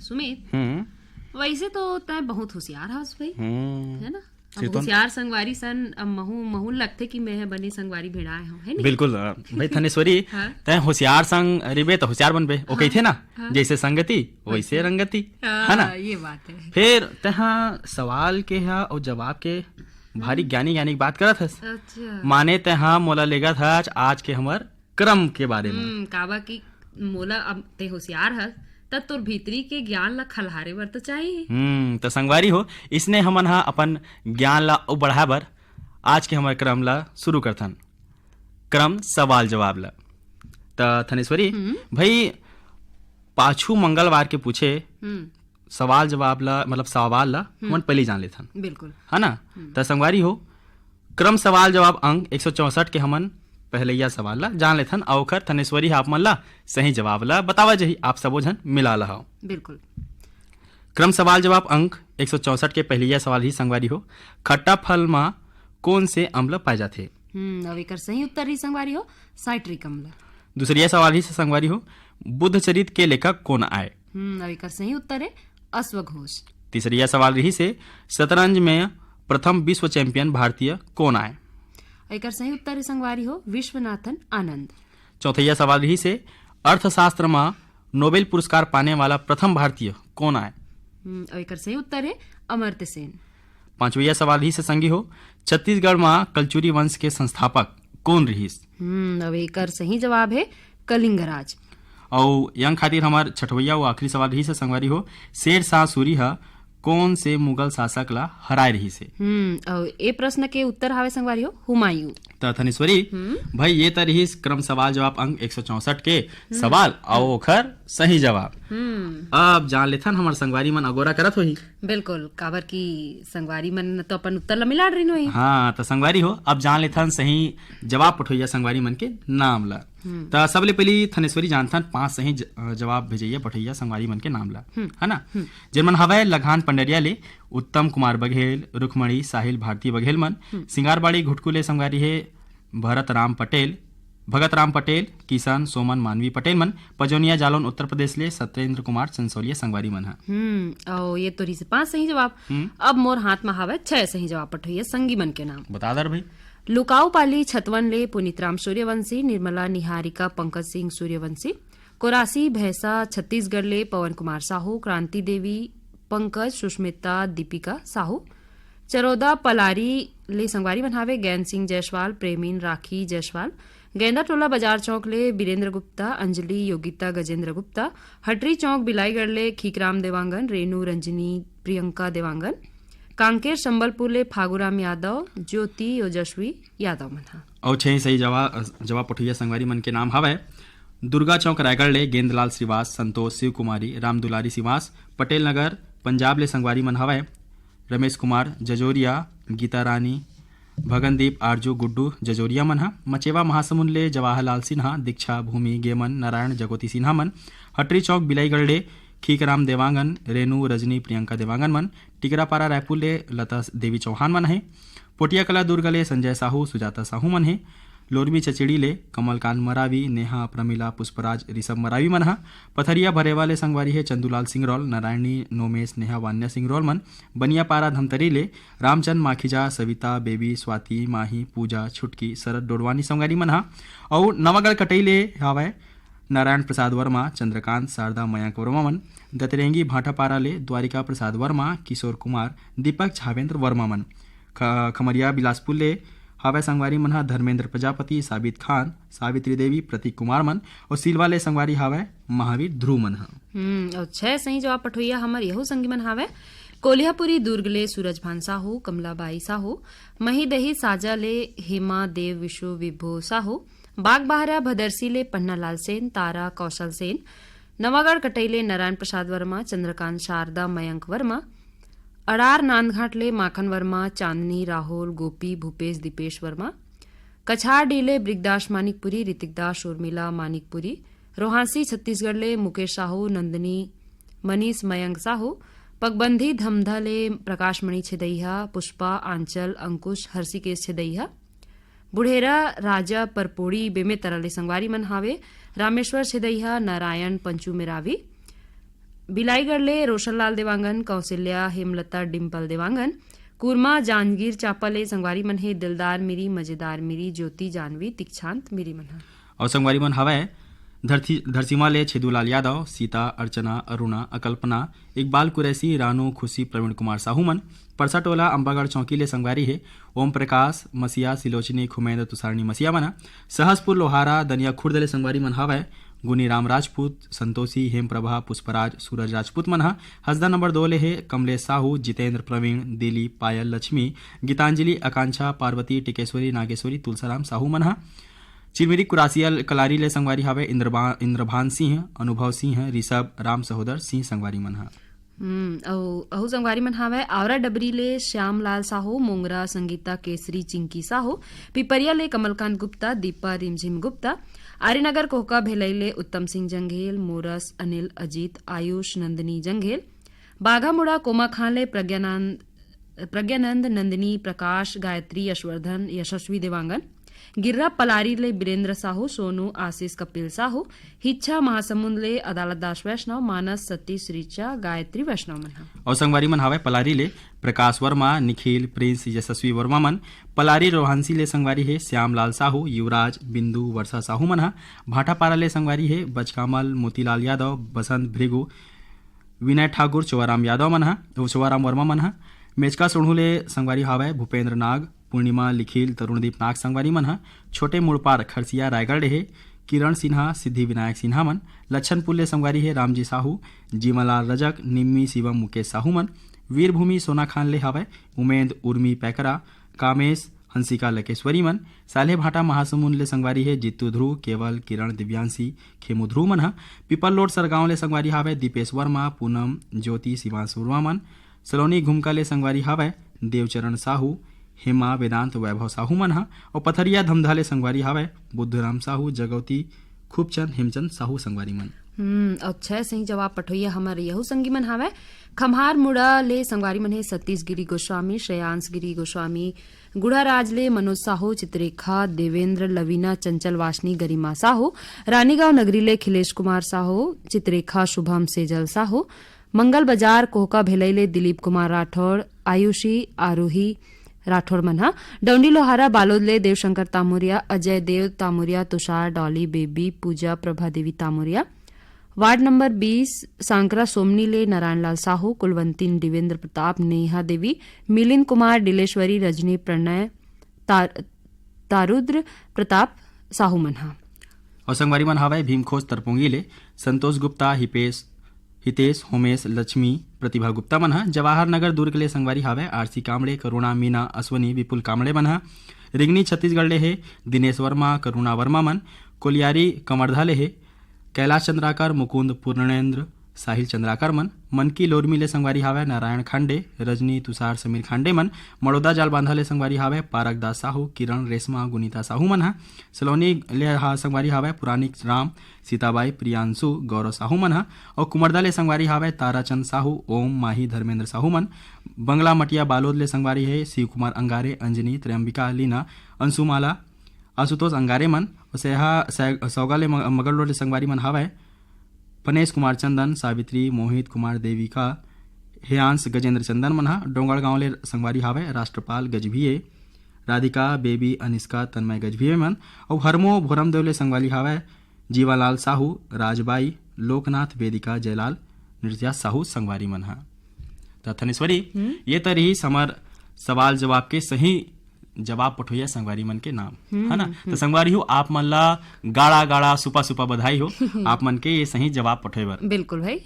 सुमित, वैसे तो तय बहुत होशियार हस भाई, है ना? अब होशियार संगवारी सन अब महू लगथे कि मैं बने संगवारी भिड़ाए हूँ, है नी? बिल्कुल भाई थनेश्वरी, तय होशियार संग रिबे तो होशियार बनबे, ओ कहथे ना, जैसे संगति वैसे रंगति, है ना? ये बात है। फिर तहा सवाल के हा और जवाब के भारी ज्ञानी बात करत हस। अच्छा, माने तहा मोला लेगा था आज के हमर क्रम के बारे में। काबा की मोला अब ते होशियार हस तब तोर भीतरी के ज्ञान ला खलहारे बर तो चाहिए। तो संगवारी हो, इसने हमन हा अपन ज्ञान ला और बढ़ाए बर आज के हमारे क्रम ला शुरू करथन। क्रम सवाल जवाब ला। त थनेश्वरी भाई पाछू मंगलवार के पूछे सवाल जवाब ला, मतलब सवाल ला हमन पहले जान लेथन, बिल्कुल, है ना? त संगवारी हो, क्रम सवाल जवाब अंक 164 के हमन पहलैया सवाल ला जान लेथन और ओखर थनेश्वरी आप मन ला सही जवाब ला बतावा जही आप सबो झन मिला ला हो। बिल्कुल। क्रम सवाल जवाब अंक 164 के पहलैया सवाल ही संगवारी हो, खट्टा फल मा कौन से अम्ल पाए जाथे? अब एकर सही उत्तर ही संगवारी हो साइट्रिक अम्ल। दूसरिया सवाल ही से संगवारी हो, बुद्ध चरित के लेखक कौन आए? अब एकर सही उत्तर है अश्वघोष। तीसरिया सवाल रही से शतरंज में प्रथम विश्व चैंपियन भारतीय कौन आए? एकर सही उत्तर है संगवारी हो विश्वनाथन आनंद। चौथैया सवाल रही से अर्थशास्त्र में नोबेल पुरस्कार पाने वाला प्रथम भारतीय कौन आए? एकर सही उत्तर है अमर्त्य सेन। पांचवैया सवाल ही से संगी हो, छत्तीसगढ़ में कलचुरी वंश के संस्थापक कौन रहीस? अब एकर सही जवाब है कलिंगराज। और यंग खातिर हमार छठवैया और आखिरी सवाल रही से संगवारी हो, शेर शाह सूरी हा कौन से मुगल शासक ला हराए रही से? और ए प्रश्न के उत्तर हावे संगवारी हो हुमायूं। थनेश्वरी भाई ये तो रही क्रम सवाल जवाब अंक 164 के सवाल और ओखर सही जवाब। अब जान लेथन हमार संगवारी मन अगोरा करत होही। बिल्कुल, काबर की संगवारी मन तो अपन उत्तर ला मिला रही होही। हाँ, तो संगवारी हो अब जान लेथन सही जवाब पठोइया संगवारी मन के नाम ला। तो सबले पहली थनेश्वरी जानथन 5 सही जवाब भेजैया पठैया संगवारी मन के नाम ला, है ना? जिनमन हवय लगान पंडरिया ले उत्तम कुमार बघेल, रुखमणी साहिल भारती बघेल मन, सिंगारबाड़ी घुटकू ले संगवारी है भगत राम पटेल, किशन सोमन मानवी पटेल मन, पजोनिया जालौन उत्तर प्रदेश ले सत्येंद्र कुमार चंसोलिया संगवारी मन हा। और ये तो रही से 5 सही जवाब। अब मोर हाथ में हवय 6 सही जवाब पठैया संगी मन के नाम। बता दर भाई। लुकाऊ पाली छतवन ले पुनीतराम सूर्यवंशी, निर्मला निहारिका पंकज सिंह सूर्यवंशी, कोरासी भैंसा छत्तीसगढ़ ले पवन कुमार साहू, क्रांति देवी पंकज, सुष्मिता दीपिका साहू, चरोदा पलारी ले संगवारी बनहावे ज्ञान सिंह जायसवाल, प्रेमीन राखी जायसवाल, गेंदा टोला बाजार चौक ले बीरेंद्र गुप्ता, अंजलि योगिता गजेंद्र गुप्ता, हटरी चौक बिलाईगढ़ ले खीकराम देवांगन, रेणु रंजनी प्रियंका देवांगन, कांकेर संबलपुर ले फागुराम यादव, ज्योति ओजस्वी यादव मन। और 6 सही जवाब पठैया संगवारी मन के नाम हवय दुर्गा चौक रायगढ़ ले गेंदलाल श्रीवास, संतोष शिव कुमारी, राम दुलारी श्रीवास, पटेल नगर पंजाब ले संगवारी मन हवय रमेश कुमार जजोरिया, गीता रानी, भगनदीप आरजू गुड्डू जजोरिया मन हा, मचेवा महासमुंद ले जवाहरलाल सिन्हा, दीक्षा भूमि गेमन नारायण जगोती सिन्हा मन, हटरी चौक बिलाईगढ़ ले खीकराम देवांगन, रेणु रजनी प्रियंका देवांगन मन, टिकरापारा रायपुर ले लता देवी चौहान मन है, पोटिया कला दुर्ग ले संजय साहू सुजाता साहू मन है, लोरमी चचेड़ी ले कमलकांत मरावी, नेहा प्रमिला पुष्पराज ऋषभ मरावी मन हा, पथरिया भरेवा ले संगवारी है चंदूलाल सिंगरौल, नारायणी नोमेश नेहा वान्या सिंगरौल मन, बनियापारा धमतरी ले रामचंद माखीजा, सविता बेबी स्वाति माही पूजा छुटकी शरद डोडवानी संगवारी मन हा, और नवागढ़ कटई ले हावय नारायण प्रसाद वर्मा, चंद्रकांत शारदा मयंक वर्मा मन, दतरेंगी भाटापारा ले द्वारिका प्रसाद वर्मा, किशोर कुमार, दीपक झावेंद्र वर्मा मन, खमरिया बिलासपुर ले हावय संगवारी मन हा धर्मेंद्र प्रजापति, साबित खान, सावित्री देवी, प्रतीक कुमार मन, और सिलवा ले संगवारी हावय महावीर ध्रुव मन हा। और 6 सही जवाब पठोइया हमर यहू संगी मन हावय कोल्हापुरी दुर्ग ले सूरज भान साहू, कमलाबाई साहू, महीदही साजा ले हेमा देव विश्व विभो साहू, बागबाहरा भदरसी ले पन्नालाल सेन, तारा कौशल सेन, नवागढ़ कटई ले नारायण प्रसाद वर्मा, चंद्रकांत शारदा मयंक वर्मा, अड़ार नांदघाट ले माखन वर्मा, चांदनी राहुल गोपी भूपेश दीपेश वर्मा, कछार डीले ब्रिगदास मानिकपुरी, ऋतिकदास उर्मिला मानिकपुरी, रोहासी छत्तीसगढ़ ले मुकेश साहू, नंदनी मनीष मयंक साहू, पगबंधी धमधा ले प्रकाश मणि छेदैया, पुष्पा आंचल अंकुश हर्षिकेश छेदैया, बुढ़ेरा राजा परपोड़ी बेमे तरले संगवारी मन हावे रामेश्वर छेदैया, नारायण पंचू मेरावी, बिलाईगढ़ ले रोशनलाल देवांगन, कौशल्या हेमलता डिम्पल देवांगन, कुरमा जांजगीर चापा ले संगवारी मन हे दिलदार मिरी, मजेदार मिरी, ज्योति जानवी, दीक्षांत मिरी मन हा। और संगवारी मन हवय धरसीमा ले छेदूलाल यादव, सीता, अर्चना, अरुणा, अकल्पना, इकबाल कुरैसी, रानू, खुशी, प्रवीण कुमार साहू मन। परसा टोला अंबागढ़ चौकी ले संगवारी है ओम प्रकाश मसिया, सिलोचनी, खुमेंद, तुषारणी मसिया मन। सहसपुर लोहारा दनिया खुर्द ले संगवारी मन हवय गुनीराम राजपूत, संतोषी, हेमप्रभा, पुष्पराज, सूरज राजपूत मन। हसदा नंबर 2 ले है कमलेश साहू, जितेंद्र, प्रवीण, दिलीप, पायल, लक्ष्मी, गीतांजलि, आकांक्षा, पार्वती, टिकेश्वरी, नागेश्वरी, तुलसाराम साहू मन। चिरमिरी कुरासियल कलारी ले संगवारी हवे इंद्रभान सिंह, अनुभव सिंह, ऋषभ, राम सहोदर सिंह संगवारी मन। अहू संगवारी मन हावय आवरा डबरी ले श्यामलाल साहू, मोंगरा संगीता केसरी, चिंकी साहू, पिपरिया ले कमलकांत गुप्ता, दीपा रिमझिम गुप्ता, आर्यनगर कोहका भेलई ले उत्तम सिंह जंघेल, मोरस अनिल, अजीत, आयुष, नंदिनी जंघेल, बाघामुड़ा कोमा खान ले प्रज्ञानंद, नंदिनी, प्रकाश, गायत्री, यशवर्धन, यशस्वी देवांगन, गिर्रा पलारी ले बीरेंद्र साहू, सोनू, आशीष, कपिल साहू, हिच्छा महासमुंद ले अदालत दास वैष्णव, मानस, सतीश, ऋचा, गायत्री वैष्णव मन। और संगवारी मन हवे पलारी ले प्रकाश वर्मा, निखिल, प्रिंस, यशस्वी वर्मा मन। पलारी रोहांसी ले संगवारी है श्यामलाल साहू, युवराज, बिंदु, वर्षा साहू मन। भाटापारा ले संगवारी है बचकामल, मोतीलाल यादव, बसंत, भृगु, विनय ठाकुर, चोवाराम यादव मन। चोवाराम वर्मा मन। मेचका सोढ़ू ले संगवारी हवे भूपेंद्र नाग, पूर्णिमा, लिखिल, तरुणदीप नाग संगवारी मन। छोटे मुड़पार खरसिया रायगढ़ है किरण सिन्हा, सिद्धि विनायक सिन्हा मन। लच्छनपुर ले संगवारी है रामजी साहू, जीवनलाल रजक, निम्मी, शिवम, मुकेश साहू मन। वीरभूमि सोना खान ले हवे उमेद, उर्मी, पैकरा, कामेश, हंसिका, लकेश्वरी मन। साले भाटा महासमुंद ले संगवारी है जित्तू ध्रुव, केवल, किरण, दिव्यांशी, खेमू ध्रुव मन। पिपल लोड सरगांव ले संगवारी हवे दीपेश वर्मा, पूनम, ज्योति, शिवांश वर्मा मन। सलोनी घुमका ले संगवारी हवे देवचरण साहू, हेमा, वेदांत, वैभव साहू मन। और पथरिया धमधा ले संगवारी हवे बुद्धराम साहू, जगवती, खूबचंद, हेमचंद साहू संगवारी मन। अच्छा सही जवाब पठोइया हमारे यहू संगी मन हावे खम्हार मुड़ा ले संगवारी मन है सतीश गिरी गोस्वामी, श्रेयांश गिरी गोस्वामी, गुड़ाराज ले मनोज साहू, चित्रेखा, देवेंद्र, लवीना, चंचल वासनी, गरिमा साहू, रानीगांव नगरी ले खिलेश कुमार साहू, चित्रेखा, शुभम, सेजल साहू, मंगल बाजार कोहका भेलई ले दिलीप कुमार राठौड़, आयुषी, आरोही राठौड़ मनहा, डौंडी लोहारा बालोद ले देवशंकर तामुरिया, अजय देव तामुरिया, तुषार, डॉली, बेबी, पूजा, प्रभा देवी तामुरिया, वार्ड नंबर 20 सांकरा सोमनी ले नारायणलाल साहू, कुलवंतीन, दिवेंद्र प्रताप, नेहा देवी, मिलिंद कुमार, डिलेश्वरी, रजनी, प्रणय, तारुद्र प्रताप साहू मनहा। और संगवारी मन हवे भीमखोज तरपोंगी ले संतोष गुप्ता, हितेश, होमेश, लक्ष्मी, प्रतिभा गुप्ता मन। जवाहर नगर दुर्ग ले संगवारी हवे आरसी कामड़े, करुणा, मीना, अश्वनी, विपुल कामड़े मन। रिंगनी छत्तीसगढ़ ले है दिनेश वर्मा, करुणा वर्मा मन। कोलियारी कमरधा ले है कैलाश चंद्राकर, मुकुंद, पूर्णेंद्र, साहिल चंद्राकर मन। मनकी लोरमी ले संगवारी हावे नारायण खांडे, रजनी, तुषार, समीर खांडे मन। मड़ोदा जाल बांधा ले संगवारी हावे पारक दास साहू, किरण, रेशमा, गुनीता साहू मन। सलोनी ले संगवारी हावे पुरानिक राम, सीताबाई, प्रियांशु, गौरव साहू मन। और कुमरदा ले संगवारी हावे ताराचंद साहू, ओम, माही, धर्मेंद्र साहू मन। बंगला मटिया बालोद ले संगवारी है शिव कुमार अंगारे, अंजनी, त्रयंबिका, लीना, अंशुमाला, आशुतोष अंगारे मन। और सौगा ले मगल रोड ले संगवारी मन हावे पनेश कुमार चंदन, सावित्री, मोहित कुमार, देविका, हेयांश, गजेंद्र चंदन मन। डोंगड़ गांव ले संगवारी हावे राष्ट्रपाल गजभिये, राधिका, बेबी, अनिष्का, तन्मय गजभिये मन। और हरमो भोरमदेव ले संगवारी हावे जीवालाल साहू, राजबाई, लोकनाथ, वेदिका, जयलाल, निर्जया साहू संगवारी मन। तो थनेश्वरी ये तो रही समर सवाल जवाब के सही जवाब पठोइया संगवारी मन के नाम है ना। तो संगवारी हो आप मन ला गाड़ा गाड़ा सुपा सुपा बधाई हो आप मन के ये सही जवाब पठोए बर। बिल्कुल भाई।